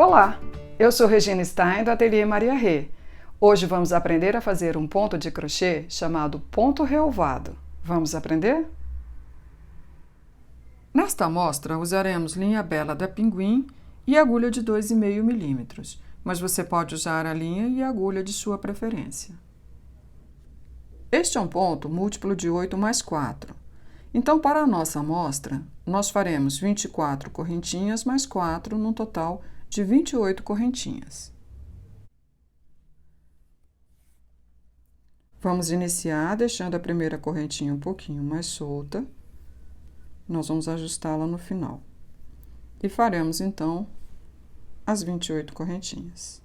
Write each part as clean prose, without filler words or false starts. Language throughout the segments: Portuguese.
Olá, eu sou Regina Stein do Ateliê Maria Rê. Hoje vamos aprender a fazer um ponto de crochê chamado ponto reovado. Vamos aprender? Nesta amostra usaremos linha bela da Pinguim e agulha de 2,5 mm, mas você pode usar a linha e a agulha de sua preferência. Este é um ponto múltiplo de 8 mais 4. Então, para a nossa amostra, nós faremos 24 correntinhas mais 4, num total de 28 correntinhas. Vamos iniciar deixando a primeira correntinha um pouquinho mais solta. Nós vamos ajustá-la no final. E faremos, então, as 28 correntinhas.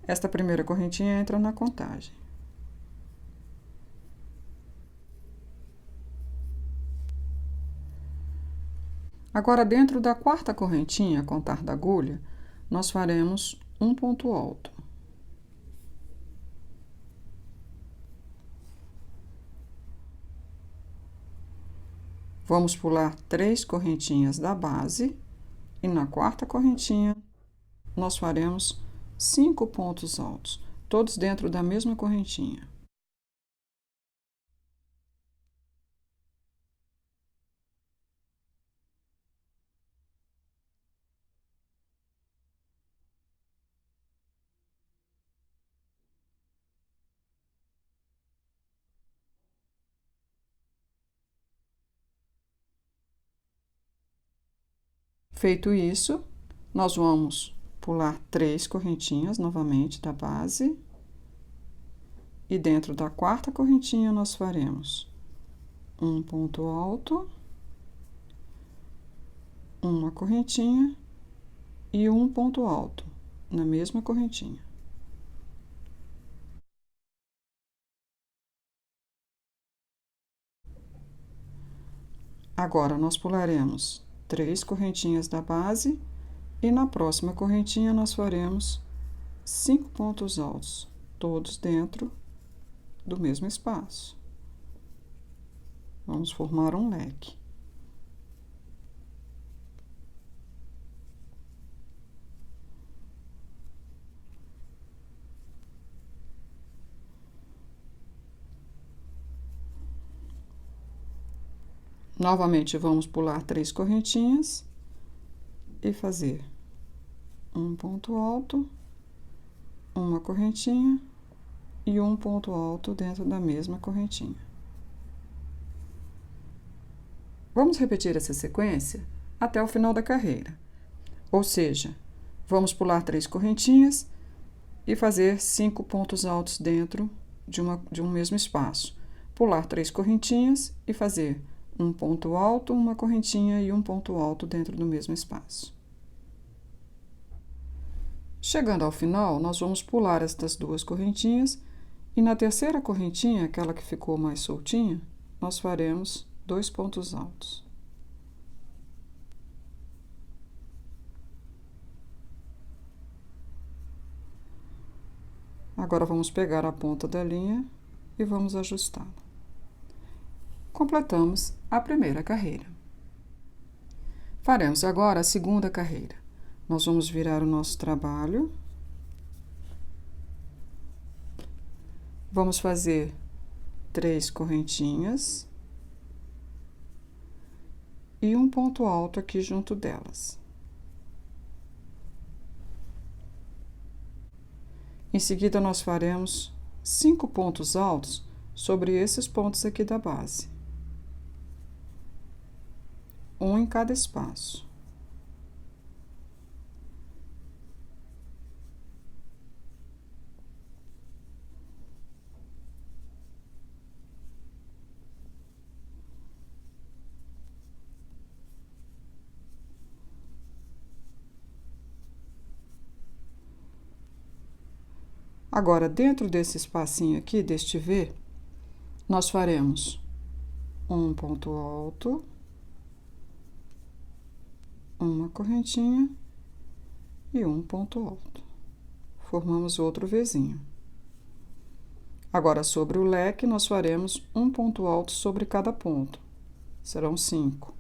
Esta primeira correntinha entra na contagem. Agora, dentro da quarta correntinha, a contar da agulha, nós faremos um ponto alto. Vamos pular 3 correntinhas da base e na quarta correntinha nós faremos 5 pontos altos, todos dentro da mesma correntinha. Feito isso, nós vamos pular 3 correntinhas novamente da base. E dentro da quarta correntinha, nós faremos um ponto alto, uma correntinha e um ponto alto na mesma correntinha. Agora, nós pularemos 3 correntinhas da base e na próxima correntinha nós faremos 5 pontos altos, todos dentro do mesmo espaço. Vamos formar um leque. Novamente, vamos pular 3 correntinhas e fazer um ponto alto, uma correntinha e um ponto alto dentro da mesma correntinha. Vamos repetir essa sequência até o final da carreira. Ou seja, vamos pular 3 correntinhas e fazer 5 pontos altos dentro de um mesmo espaço. Pular 3 correntinhas e fazer um ponto alto, uma correntinha e um ponto alto dentro do mesmo espaço. Chegando ao final, nós vamos pular estas 2 correntinhas e na terceira correntinha, aquela que ficou mais soltinha, nós faremos 2 pontos altos. Agora, vamos pegar a ponta da linha e vamos ajustá-la. Completamos a primeira carreira. Faremos agora a segunda carreira. Nós vamos virar o nosso trabalho. Vamos fazer 3 correntinhas e um ponto alto aqui junto delas. Em seguida, nós faremos 5 pontos altos sobre esses pontos aqui da base. Um em cada espaço. Agora, dentro desse espacinho aqui, deste V, nós faremos um ponto alto, uma correntinha e um ponto alto. Formamos outro Vzinho. Agora, sobre o leque, nós faremos um ponto alto sobre cada ponto. Serão 5.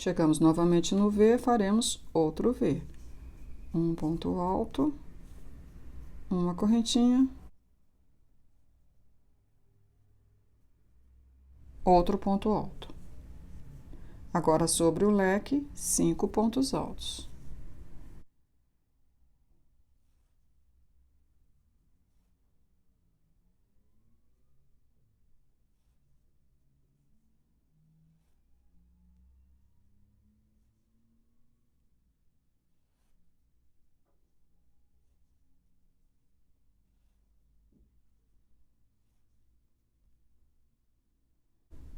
Chegamos novamente no V, faremos outro V. Um ponto alto, uma correntinha, outro ponto alto. Agora, sobre o leque, 5 pontos altos.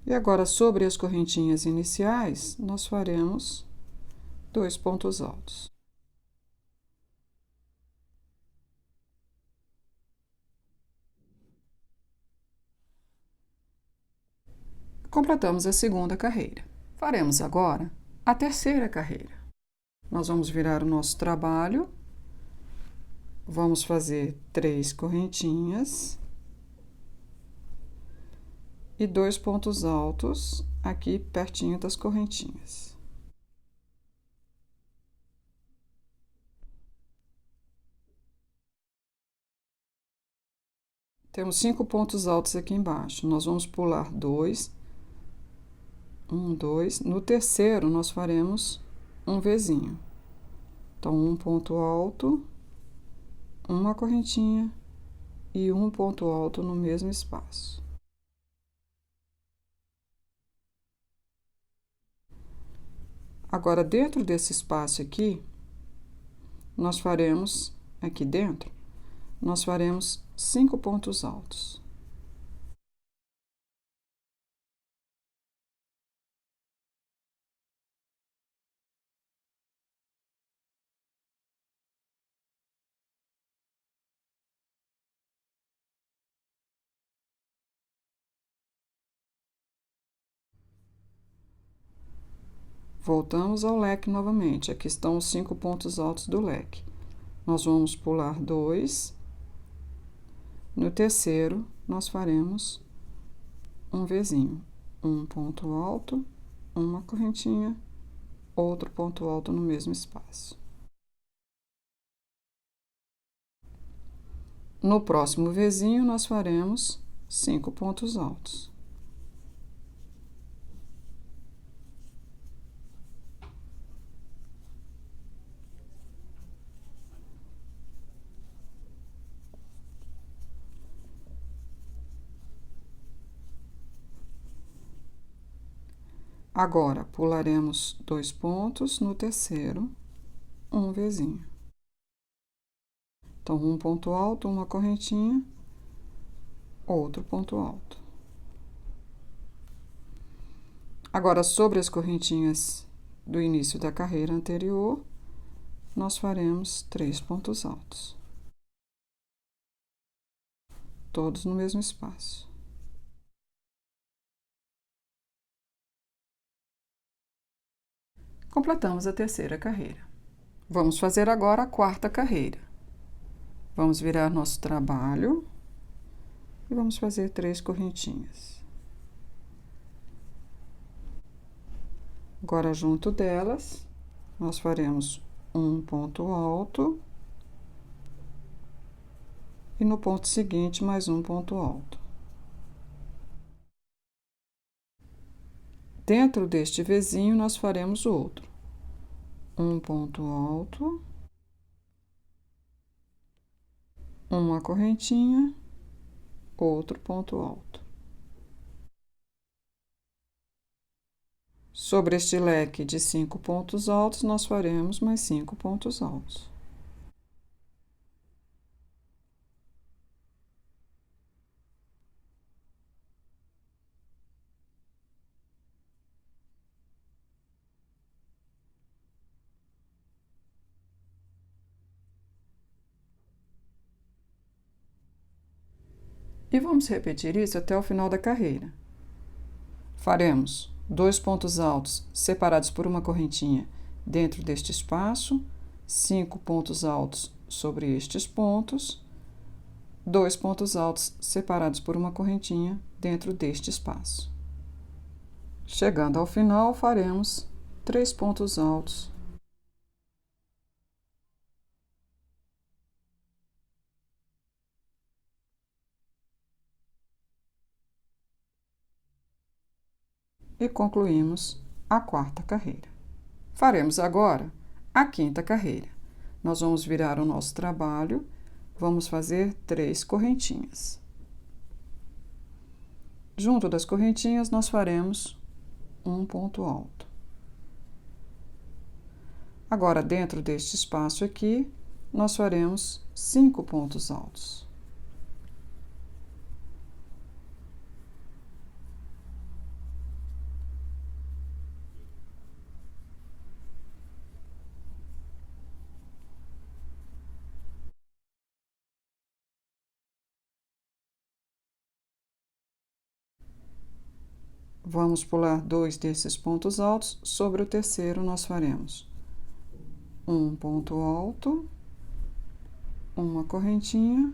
E agora, sobre as correntinhas iniciais, nós faremos 2 pontos altos. Completamos a segunda carreira. Faremos agora a terceira carreira. Nós vamos virar o nosso trabalho, vamos fazer 3 correntinhas e 2 pontos altos aqui pertinho das correntinhas. Temos 5 pontos altos aqui embaixo. Nós vamos pular 2, 1, 2. No terceiro, nós faremos um Vzinho. Então, um ponto alto, uma correntinha e um ponto alto no mesmo espaço. Agora, dentro desse espaço aqui, nós faremos, aqui dentro, nós faremos 5 pontos altos. Voltamos ao leque novamente. Aqui estão os 5 pontos altos do leque. Nós vamos pular 2. No terceiro, nós faremos um Vzinho. Um ponto alto, uma correntinha, outro ponto alto no mesmo espaço. No próximo Vzinho, nós faremos 5 pontos altos. Agora, pularemos 2 pontos no terceiro, um Vzinho. Então, um ponto alto, uma correntinha, outro ponto alto. Agora, sobre as correntinhas do início da carreira anterior, nós faremos 3 pontos altos. Todos no mesmo espaço. Completamos a terceira carreira. Vamos fazer agora a quarta carreira. Vamos virar nosso trabalho e vamos fazer 3 correntinhas. Agora, junto delas, nós faremos um ponto alto e no ponto seguinte mais um ponto alto. Dentro deste Vzinho, nós faremos outro. Um ponto alto, uma correntinha, outro ponto alto. Sobre este leque de 5 pontos altos, nós faremos mais 5 pontos altos. E vamos repetir isso até o final da carreira. Faremos 2 pontos altos separados por uma correntinha dentro deste espaço, 5 pontos altos sobre estes pontos, 2 pontos altos separados por uma correntinha dentro deste espaço. Chegando ao final, faremos 3 pontos altos. E concluímos a 4ª carreira. Faremos agora a 5ª carreira. Nós vamos virar o nosso trabalho, vamos fazer 3 correntinhas. Junto das correntinhas, nós faremos um ponto alto. Agora, dentro deste espaço aqui, nós faremos 5 pontos altos. Vamos pular 2 desses pontos altos. Sobre o terceiro, nós faremos um ponto alto, uma correntinha,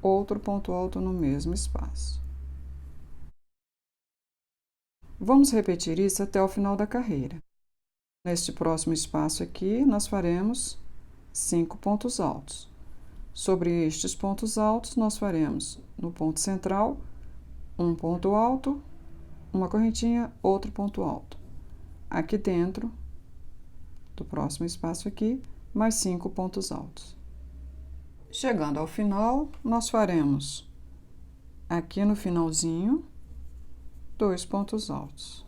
outro ponto alto no mesmo espaço. Vamos repetir isso até o final da carreira. Neste próximo espaço aqui, nós faremos 5 pontos altos. Sobre estes pontos altos, nós faremos no ponto central um ponto alto, uma correntinha, outro ponto alto. Aqui dentro do próximo espaço aqui, mais 5 pontos altos. Chegando ao final, nós faremos aqui no finalzinho 2 pontos altos.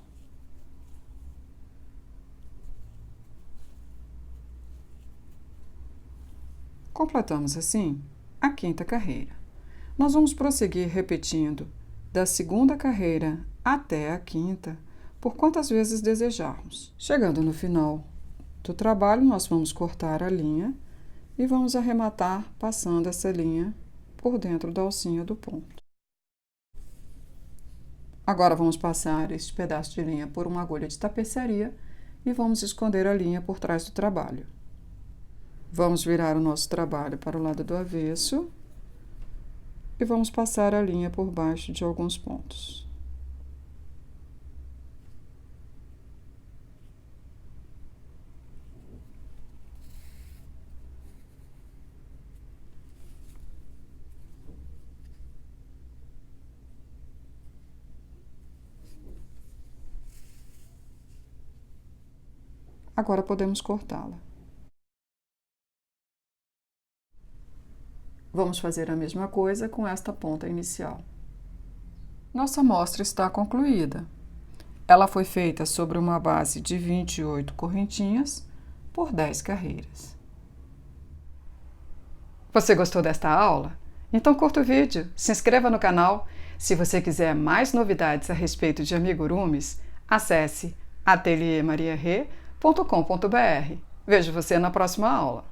Completamos assim a 5ª carreira. Nós vamos prosseguir repetindo da 2ª carreira até a 5ª, por quantas vezes desejarmos. Chegando no final do trabalho, nós vamos cortar a linha e vamos arrematar passando essa linha por dentro da alcinha do ponto. Agora vamos passar este pedaço de linha por uma agulha de tapeçaria e vamos esconder a linha por trás do trabalho. Vamos virar o nosso trabalho para o lado do avesso e vamos passar a linha por baixo de alguns pontos. Agora podemos cortá-la. Vamos fazer a mesma coisa com esta ponta inicial. Nossa amostra está concluída. Ela foi feita sobre uma base de 28 correntinhas por 10 carreiras. Você gostou desta aula? Então curta o vídeo, se inscreva no canal. Se você quiser mais novidades a respeito de amigurumis, acesse ateliermariarê.com.br. Vejo você na próxima aula.